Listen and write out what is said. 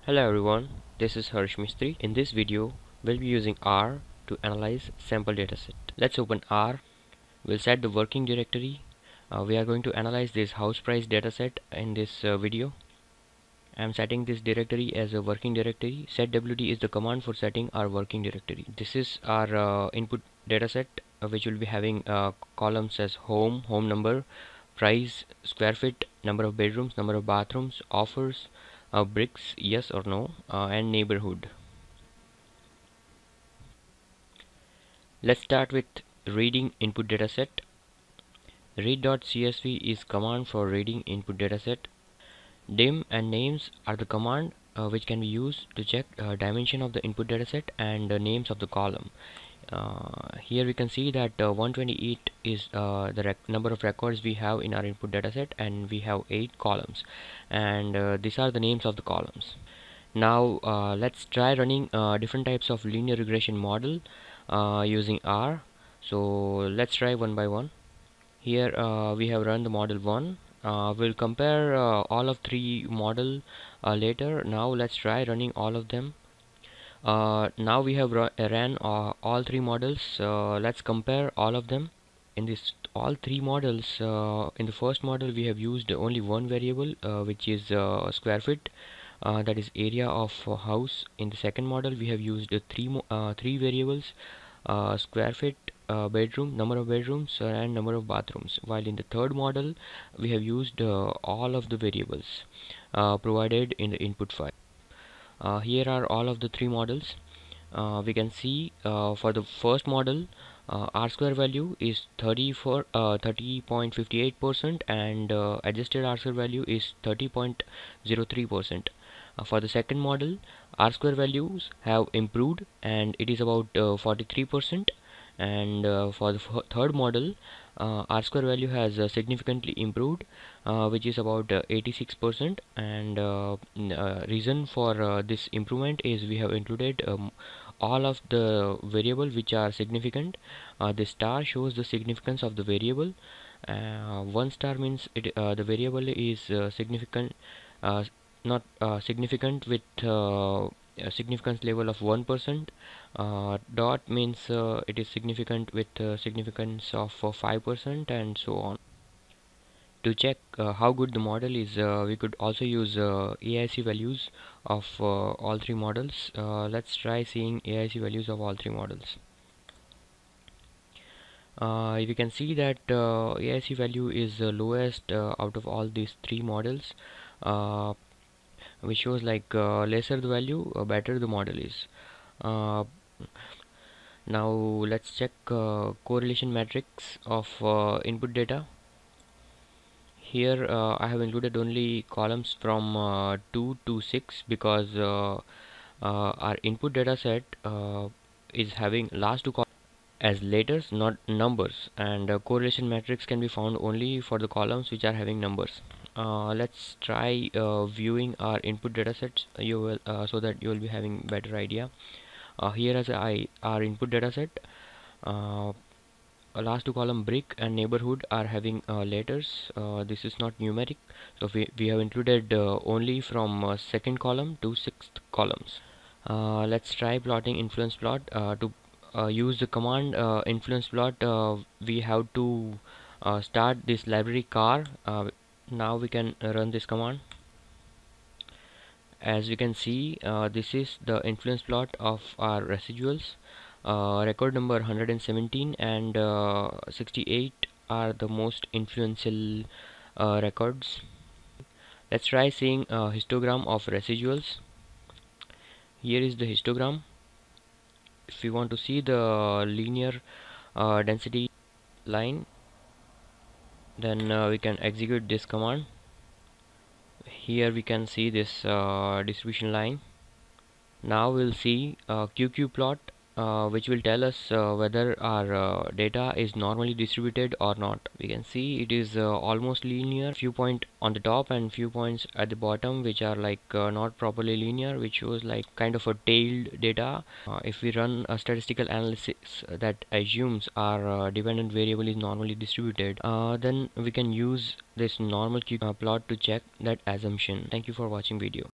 Hello everyone, this is Harsh Mistry. In this video, we'll be using R to analyze sample dataset. Let's open R. We'll set the working directory. We are going to analyze this house price dataset in this video. I'm setting this directory as a working directory. Setwd is the command for setting our working directory. This is our input dataset, which will be having columns as home number, price, square feet, number of bedrooms, number of bathrooms, offers, bricks, yes or no, and neighborhood. Let's start with reading input dataset. Read.csv is command for reading input dataset. Dim and names are the command which can be used to check dimension of the input dataset and names of the column. Here we can see that 128 is the number of records we have in our input dataset, and we have 8 columns, and these are the names of the columns. Now let's try running different types of linear regression model using R. So let's try one by one. Here we have run the model 1. We'll compare all of 3 model later. Now let's try running all of them. Now we have ran all 3 models. Let's compare all of them. In this all 3 models, in the first model we have used only one variable, which is square feet, that is area of house. In the second model we have used three variables, square feet, bedroom, number of bedrooms, and number of bathrooms, while in the third model we have used all of the variables provided in the input file. Here are all of the 3 models. We can see for the first model, R square value is 30.58%, and adjusted R square value is 30.03%. For the second model, R square values have improved and it is about 43%, and for the third model, R square value has significantly improved, which is about 86%, and reason for this improvement is we have included all of the variable which are significant. The star shows the significance of the variable. 1 star means the variable is significant, not significant with a significance level of 1%. Dot means it is significant with significance of 5%, and so on. To check how good the model is, we could also use AIC values of all 3 models. Let's try seeing AIC values of all 3 models. You can see that AIC value is the lowest out of all these 3 models, which shows like lesser the value, better the model is. Now let's check correlation matrix of input data. Here I have included only columns from 2 to 6 because our input data set is having last 2 columns as letters, not numbers, and correlation matrix can be found only for the columns which are having numbers. Let's try viewing our input data sets so that you will be having better idea. Here as our input data set, last 2 column brick and neighborhood are having letters. This is not numeric, so we have included only from second column to 6th columns. Let's try plotting influence plot. To use the command influence plot, we have to start this library car. Now we can run this command. As you can see, this is the influence plot of our residuals. Record number 117 and 68 are the most influential records. Let's try seeing a histogram of residuals. Here is the histogram. If we want to see the linear density line, then we can execute this command. Here we can see this distribution line. Now we'll see QQ plot, which will tell us whether our data is normally distributed or not. We can see it is almost linear, few points on the top and few points at the bottom which are like not properly linear, which shows like kind of a tailed data. If we run a statistical analysis that assumes our dependent variable is normally distributed, then we can use this normal QQ plot to check that assumption. Thank you for watching video.